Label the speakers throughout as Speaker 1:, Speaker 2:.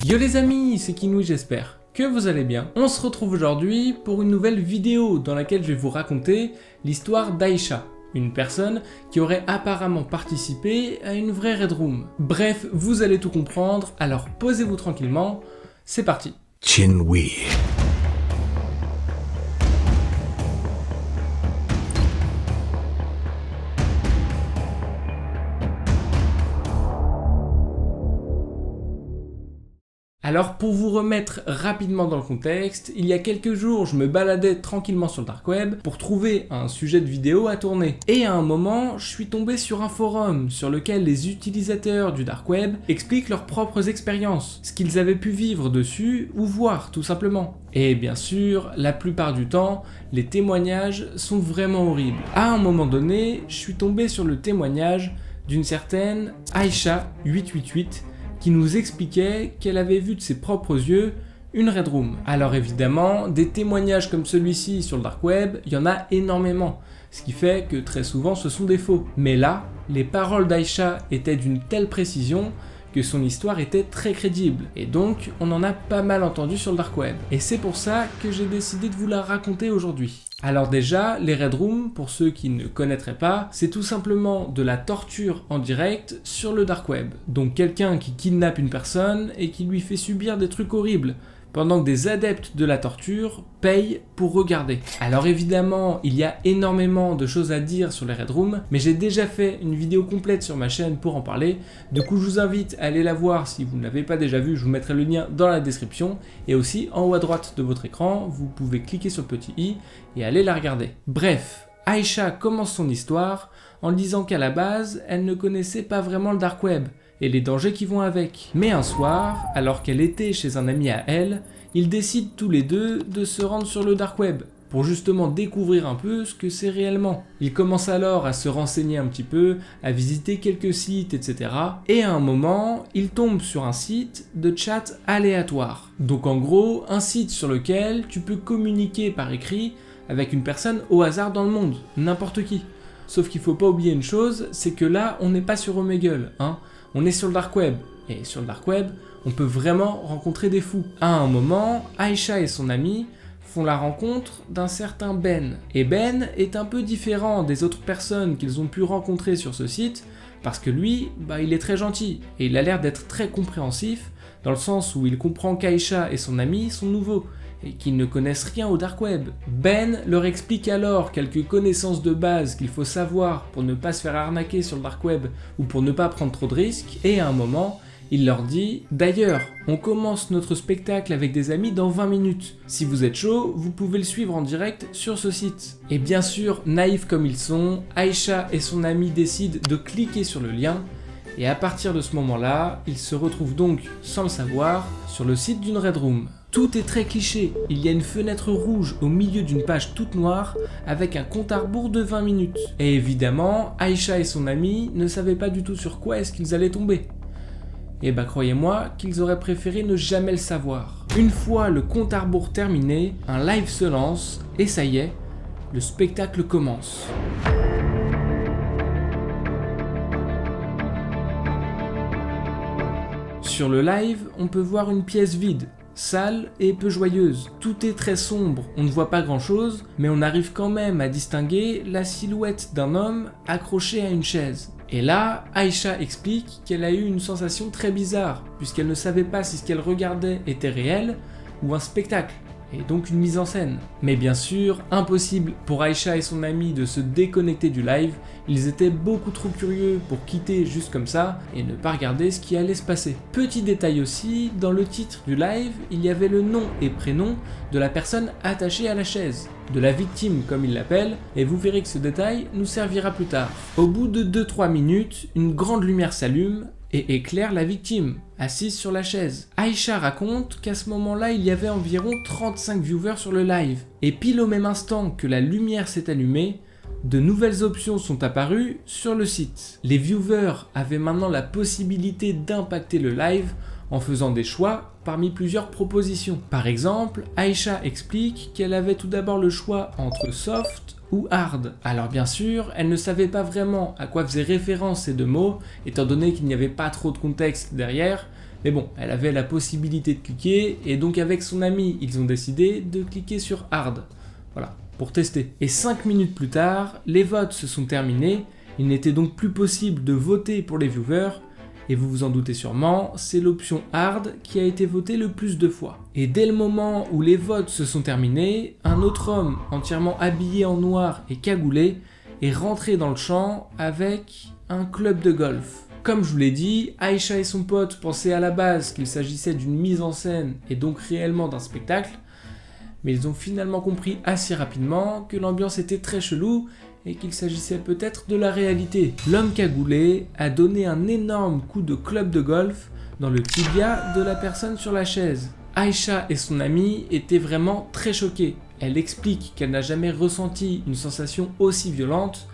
Speaker 1: Yo les amis, c'est Kinouï, j'espère que vous allez bien. On se retrouve aujourd'hui pour une nouvelle vidéo dans laquelle je vais vous raconter l'histoire d'Aïcha, une personne qui aurait apparemment participé à une vraie Red Room. Bref, vous allez tout comprendre, alors posez-vous tranquillement, c'est parti.
Speaker 2: Kinouï.
Speaker 1: Alors pour vous remettre rapidement dans le contexte, il y a quelques jours je me baladais tranquillement sur le dark web pour trouver un sujet de vidéo à tourner. Et à un moment, je suis tombé sur un forum sur lequel les utilisateurs du dark web expliquent leurs propres expériences, ce qu'ils avaient pu vivre dessus ou voir tout simplement. Et bien sûr, la plupart du temps, les témoignages sont vraiment horribles. À un moment donné, je suis tombé sur le témoignage d'une certaine Aïcha888 qui nous expliquait qu'elle avait vu de ses propres yeux une Red Room. Alors évidemment, des témoignages comme celui-ci sur le dark web, il y en a énormément, ce qui fait que très souvent ce sont des faux. Mais là, les paroles d'Aïcha étaient d'une telle précision que son histoire était très crédible, et donc on en a pas mal entendu sur le dark web. Et c'est pour ça que j'ai décidé de vous la raconter aujourd'hui. Alors déjà, les Red Room, pour ceux qui ne connaîtraient pas, c'est tout simplement de la torture en direct sur le dark web. Donc quelqu'un qui kidnappe une personne et qui lui fait subir des trucs horribles, pendant que des adeptes de la torture payent pour regarder. Alors évidemment, il y a énormément de choses à dire sur les Red Room, mais j'ai déjà fait une vidéo complète sur ma chaîne pour en parler, du coup je vous invite à aller la voir si vous ne l'avez pas déjà vue, je vous mettrai le lien dans la description, et aussi en haut à droite de votre écran, vous pouvez cliquer sur le petit i et aller la regarder. Bref, Aïcha commence son histoire en disant qu'à la base, elle ne connaissait pas vraiment le dark web, et les dangers qui vont avec. Mais un soir, alors qu'elle était chez un ami à elle, ils décident tous les deux de se rendre sur le dark web, pour justement découvrir un peu ce que c'est réellement. Ils commencent alors à se renseigner un petit peu, à visiter quelques sites, etc. Et à un moment, ils tombent sur un site de chat aléatoire. Donc en gros, un site sur lequel tu peux communiquer par écrit avec une personne au hasard dans le monde, n'importe qui. Sauf qu'il faut pas oublier une chose, c'est que là, on n'est pas sur Omegle, hein. On est sur le dark web, et sur le dark web, on peut vraiment rencontrer des fous. À un moment, Aïcha et son ami font la rencontre d'un certain Ben. Et Ben est un peu différent des autres personnes qu'ils ont pu rencontrer sur ce site, parce que lui, il est très gentil, et il a l'air d'être très compréhensif, dans le sens où il comprend qu'Aïcha et son ami sont nouveaux, et qu'ils ne connaissent rien au dark web. Ben leur explique alors quelques connaissances de base qu'il faut savoir pour ne pas se faire arnaquer sur le dark web ou pour ne pas prendre trop de risques, et à un moment, il leur dit « D'ailleurs, on commence notre spectacle avec des amis dans 20 minutes. Si vous êtes chaud, vous pouvez le suivre en direct sur ce site. » Et bien sûr, naïfs comme ils sont, Aïcha et son ami décident de cliquer sur le lien, et à partir de ce moment-là, ils se retrouvent donc, sans le savoir, sur le site d'une Red Room. Tout est très cliché, il y a une fenêtre rouge au milieu d'une page toute noire avec un compte à rebours de 20 minutes. Et évidemment, Aïcha et son ami ne savaient pas du tout sur quoi est-ce qu'ils allaient tomber. Et croyez-moi qu'ils auraient préféré ne jamais le savoir. Une fois le compte à rebours terminé, un live se lance et ça y est, le spectacle commence. Sur le live, on peut voir une pièce vide, sale et peu joyeuse. Tout est très sombre, on ne voit pas grand chose, mais on arrive quand même à distinguer la silhouette d'un homme accroché à une chaise. Et là, Aïcha explique qu'elle a eu une sensation très bizarre, puisqu'elle ne savait pas si ce qu'elle regardait était réel ou un spectacle, et donc une mise en scène. Mais bien sûr, impossible pour Aïcha et son ami de se déconnecter du live, ils étaient beaucoup trop curieux pour quitter juste comme ça et ne pas regarder ce qui allait se passer. Petit détail aussi, dans le titre du live, il y avait le nom et prénom de la personne attachée à la chaise, de la victime comme il l'appelle, et vous verrez que ce détail nous servira plus tard. Au bout de 2-3 minutes, une grande lumière s'allume et éclaire la victime, assise sur la chaise. Aïcha raconte qu'à ce moment-là, il y avait environ 35 viewers sur le live. Et pile au même instant que la lumière s'est allumée, de nouvelles options sont apparues sur le site. Les viewers avaient maintenant la possibilité d'impacter le live en faisant des choix parmi plusieurs propositions. Par exemple, Aïcha explique qu'elle avait tout d'abord le choix entre soft ou hard. Alors bien sûr, elle ne savait pas vraiment à quoi faisaient référence ces deux mots, étant donné qu'il n'y avait pas trop de contexte derrière, Mais bon, elle avait la possibilité de cliquer, et donc avec son ami, ils ont décidé de cliquer sur Hard. Voilà, pour tester. Et 5 minutes plus tard, les votes se sont terminés, il n'était donc plus possible de voter pour les viewers, et vous vous en doutez sûrement, c'est l'option Hard qui a été votée le plus de fois. Et dès le moment où les votes se sont terminés, un autre homme entièrement habillé en noir et cagoulé est rentré dans le champ avec un club de golf. Comme je vous l'ai dit, Aïcha et son pote pensaient à la base qu'il s'agissait d'une mise en scène et donc réellement d'un spectacle, mais ils ont finalement compris assez rapidement que l'ambiance était très chelou et qu'il s'agissait peut-être de la réalité. L'homme cagoulé a donné un énorme coup de club de golf dans le tibia de la personne sur la chaise. Aïcha et son amie étaient vraiment très choquées. Elle explique qu'elle n'a jamais ressenti une sensation aussi violente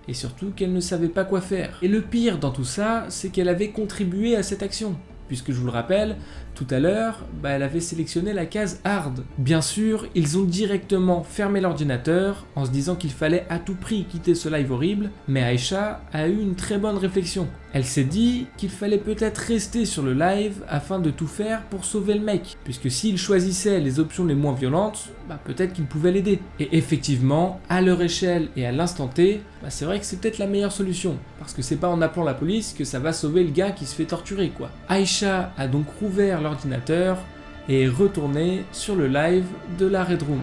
Speaker 1: et surtout qu'elle ne savait pas quoi faire. Et le pire dans tout ça, c'est qu'elle avait contribué à cette action. Puisque je vous le rappelle, tout à l'heure, elle avait sélectionné la case Hard. Bien sûr, ils ont directement fermé l'ordinateur en se disant qu'il fallait à tout prix quitter ce live horrible, mais Aïcha a eu une très bonne réflexion. Elle s'est dit qu'il fallait peut-être rester sur le live afin de tout faire pour sauver le mec, puisque s'il choisissait les options les moins violentes, peut-être qu'il pouvait l'aider. Et effectivement, à leur échelle et à l'instant T, c'est vrai que c'est peut-être la meilleure solution, parce que c'est pas en appelant la police que ça va sauver le gars qui se fait torturer quoi. Aïcha a donc rouvert l'ordinateur et est retournée sur le live de la Red Room.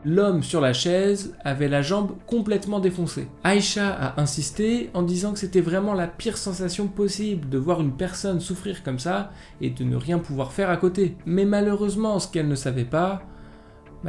Speaker 1: L'homme sur la chaise avait la jambe complètement défoncée. Aïcha a insisté en disant que c'était vraiment la pire sensation possible de voir une personne souffrir comme ça et de ne rien pouvoir faire à côté. Mais malheureusement, ce qu'elle ne savait pas,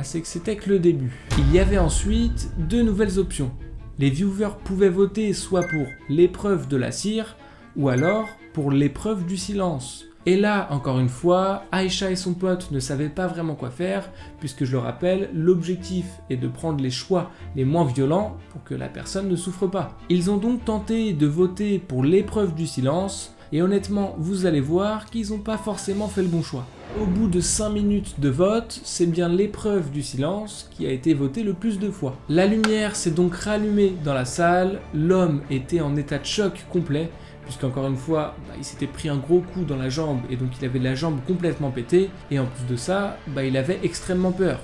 Speaker 1: c'est que c'était que le début. Il y avait ensuite deux nouvelles options. Les viewers pouvaient voter soit pour l'épreuve de la cire, ou alors pour l'épreuve du silence. Et là, encore une fois, Aïcha et son pote ne savaient pas vraiment quoi faire, puisque je le rappelle, l'objectif est de prendre les choix les moins violents pour que la personne ne souffre pas. Ils ont donc tenté de voter pour l'épreuve du silence, et honnêtement, vous allez voir qu'ils n'ont pas forcément fait le bon choix. Au bout de 5 minutes de vote, c'est bien l'épreuve du silence qui a été votée le plus de fois. La lumière s'est donc rallumée dans la salle, l'homme était en état de choc complet, puisqu'encore une fois, il s'était pris un gros coup dans la jambe et donc il avait la jambe complètement pétée, et en plus de ça, il avait extrêmement peur,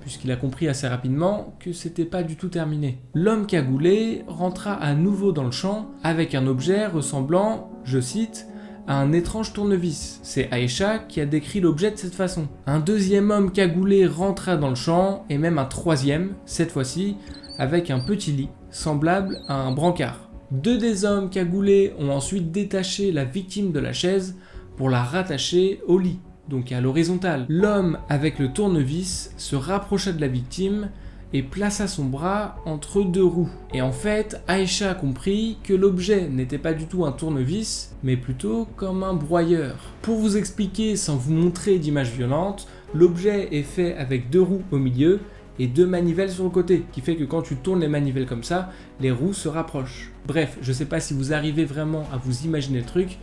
Speaker 1: puisqu'il a compris assez rapidement que c'était pas du tout terminé. L'homme cagoulé rentra à nouveau dans le champ avec un objet ressemblant, je cite, à un étrange tournevis. C'est Aïcha qui a décrit l'objet de cette façon. Un deuxième homme cagoulé rentra dans le champ, et même un troisième, cette fois-ci, avec un petit lit, semblable à un brancard. Deux des hommes cagoulés ont ensuite détaché la victime de la chaise pour la rattacher au lit, donc à l'horizontale. L'homme avec le tournevis se rapprocha de la victime et plaça son bras entre deux roues. Et en fait, Aïcha a compris que l'objet n'était pas du tout un tournevis, mais plutôt comme un broyeur. Pour vous expliquer sans vous montrer d'images violentes, l'objet est fait avec deux roues au milieu et deux manivelles sur le côté, qui fait que quand tu tournes les manivelles comme ça, les roues se rapprochent. Bref, je sais pas si vous arrivez vraiment à vous imaginer le truc,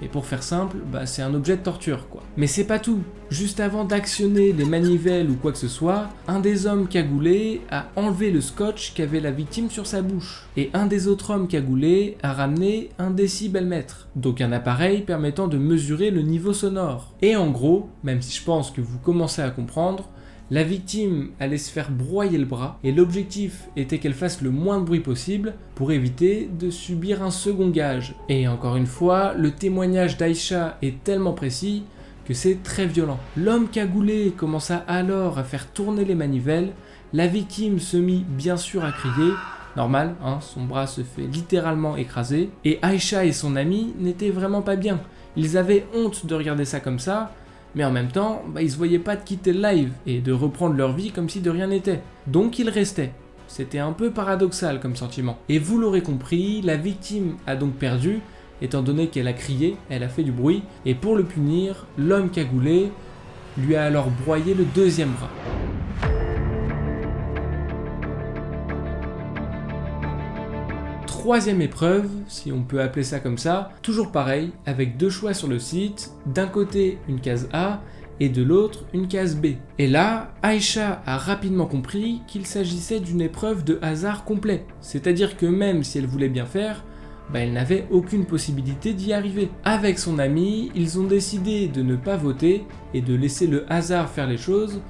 Speaker 1: mais pour faire simple, c'est un objet de torture quoi. Mais c'est pas tout. Juste avant d'actionner les manivelles ou quoi que ce soit, un des hommes cagoulés a enlevé le scotch qu'avait la victime sur sa bouche. Et un des autres hommes cagoulés a ramené un décibelmètre, donc un appareil permettant de mesurer le niveau sonore. Et en gros, même si je pense que vous commencez à comprendre, la victime allait se faire broyer le bras et l'objectif était qu'elle fasse le moins de bruit possible pour éviter de subir un second gage. Et encore une fois, le témoignage d'Aïcha est tellement précis que c'est très violent. L'homme cagoulé commença alors à faire tourner les manivelles, la victime se mit bien sûr à crier, normal, son bras se fait littéralement écraser, et Aïcha et son ami n'étaient vraiment pas bien. Ils avaient honte de regarder ça comme ça, mais en même temps, ils se voyaient pas de quitter le live et de reprendre leur vie comme si de rien n'était. Donc ils restaient. C'était un peu paradoxal comme sentiment. Et vous l'aurez compris, la victime a donc perdu, étant donné qu'elle a crié, elle a fait du bruit, et pour le punir, l'homme cagoulé lui a alors broyé le deuxième bras. Troisième épreuve, si on peut appeler ça comme ça, toujours pareil, avec deux choix sur le site, d'un côté une case A et de l'autre une case B. Et là, Aïcha a rapidement compris qu'il s'agissait d'une épreuve de hasard complet, c'est-à-dire que même si elle voulait bien faire, elle n'avait aucune possibilité d'y arriver. Avec son ami, ils ont décidé de ne pas voter et de laisser le hasard faire les choses,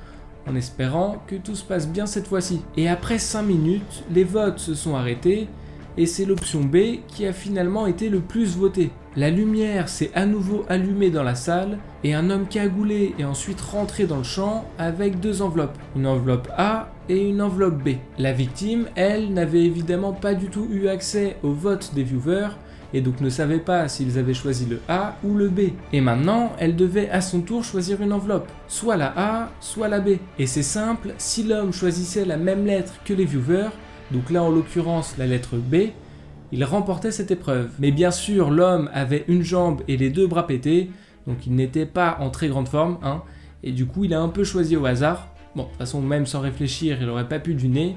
Speaker 1: en espérant que tout se passe bien cette fois-ci. Et après 5 minutes, les votes se sont arrêtés, et c'est l'option B qui a finalement été le plus votée. La lumière s'est à nouveau allumée dans la salle, et un homme cagoulé est ensuite rentré dans le champ avec 2 enveloppes, une enveloppe A et une enveloppe B. La victime, elle, n'avait évidemment pas du tout eu accès au vote des viewers, et donc ne savait pas s'ils avaient choisi le A ou le B. Et maintenant, elle devait à son tour choisir une enveloppe, soit la A, soit la B. Et c'est simple, si l'homme choisissait la même lettre que les viewers, donc là en l'occurrence la lettre B, il remportait cette épreuve. Mais bien sûr, l'homme avait une jambe et les 2 bras pétés, donc il n'était pas en très grande forme, et du coup il a un peu choisi au hasard. Bon, de toute façon, même sans réfléchir, il n'aurait pas pu deviner,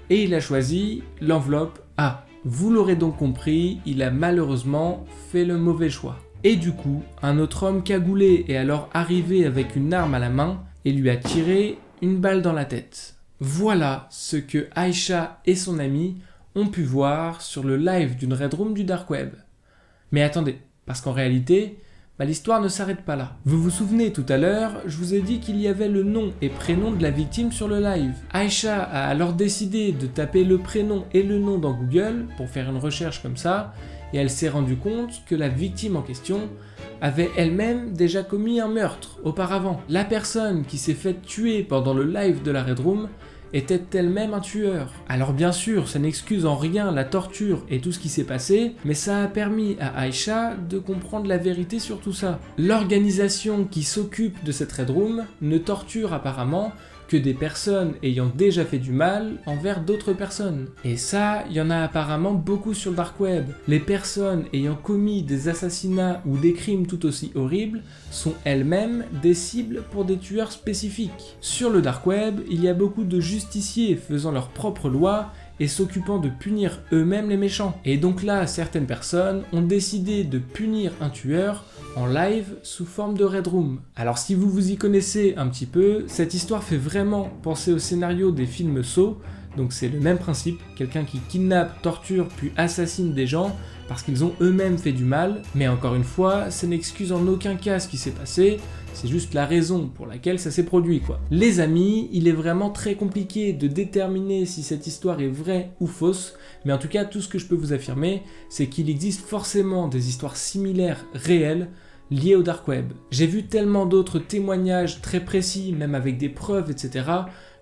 Speaker 1: et il a choisi l'enveloppe A. Vous l'aurez donc compris, il a malheureusement fait le mauvais choix. Et du coup, un autre homme cagoulé est alors arrivé avec une arme à la main et lui a tiré une balle dans la tête. Voilà ce que Aïcha et son ami ont pu voir sur le live d'une Red Room du Dark Web. Mais attendez, parce qu'en réalité, l'histoire ne s'arrête pas là. Vous vous souvenez tout à l'heure, je vous ai dit qu'il y avait le nom et prénom de la victime sur le live. Aïcha a alors décidé de taper le prénom et le nom dans Google pour faire une recherche comme ça, et elle s'est rendue compte que la victime en question avait elle-même déjà commis un meurtre auparavant. La personne qui s'est faite tuer pendant le live de la Red Room était elle-même un tueur. Alors bien sûr, ça n'excuse en rien la torture et tout ce qui s'est passé, mais ça a permis à Aïcha de comprendre la vérité sur tout ça. L'organisation qui s'occupe de cette Red Room ne torture apparemment que des personnes ayant déjà fait du mal envers d'autres personnes. Et ça, il y en a apparemment beaucoup sur le Dark Web. Les personnes ayant commis des assassinats ou des crimes tout aussi horribles sont elles-mêmes des cibles pour des tueurs spécifiques. Sur le Dark Web, il y a beaucoup de justiciers faisant leurs propres lois et s'occupant de punir eux-mêmes les méchants. Et donc là, certaines personnes ont décidé de punir un tueur en live sous forme de Red Room. Alors si vous vous y connaissez un petit peu, cette histoire fait vraiment penser au scénario des films Saw, donc c'est le même principe, quelqu'un qui kidnappe, torture puis assassine des gens parce qu'ils ont eux-mêmes fait du mal, mais encore une fois, ça n'excuse en aucun cas ce qui s'est passé, c'est juste la raison pour laquelle ça s'est produit quoi. Les amis, il est vraiment très compliqué de déterminer si cette histoire est vraie ou fausse, mais en tout cas tout ce que je peux vous affirmer, c'est qu'il existe forcément des histoires similaires réelles liées au Dark Web. J'ai vu tellement d'autres témoignages très précis, même avec des preuves, etc.,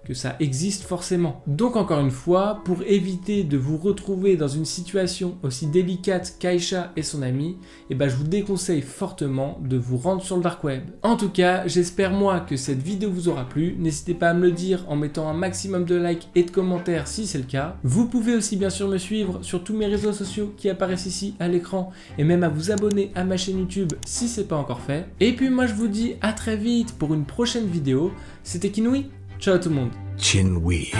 Speaker 1: que ça existe forcément. Donc encore une fois, pour éviter de vous retrouver dans une situation aussi délicate qu'Aïcha et son ami, je vous déconseille fortement de vous rendre sur le Dark Web. En tout cas, j'espère moi que cette vidéo vous aura plu, n'hésitez pas à me le dire en mettant un maximum de likes et de commentaires si c'est le cas. Vous pouvez aussi bien sûr me suivre sur tous mes réseaux sociaux qui apparaissent ici à l'écran et même à vous abonner à ma chaîne YouTube si c'est pas encore fait. Et puis moi je vous dis à très vite pour une prochaine vidéo, c'était Kinoui. Ciao tout le monde.
Speaker 2: Chinwe.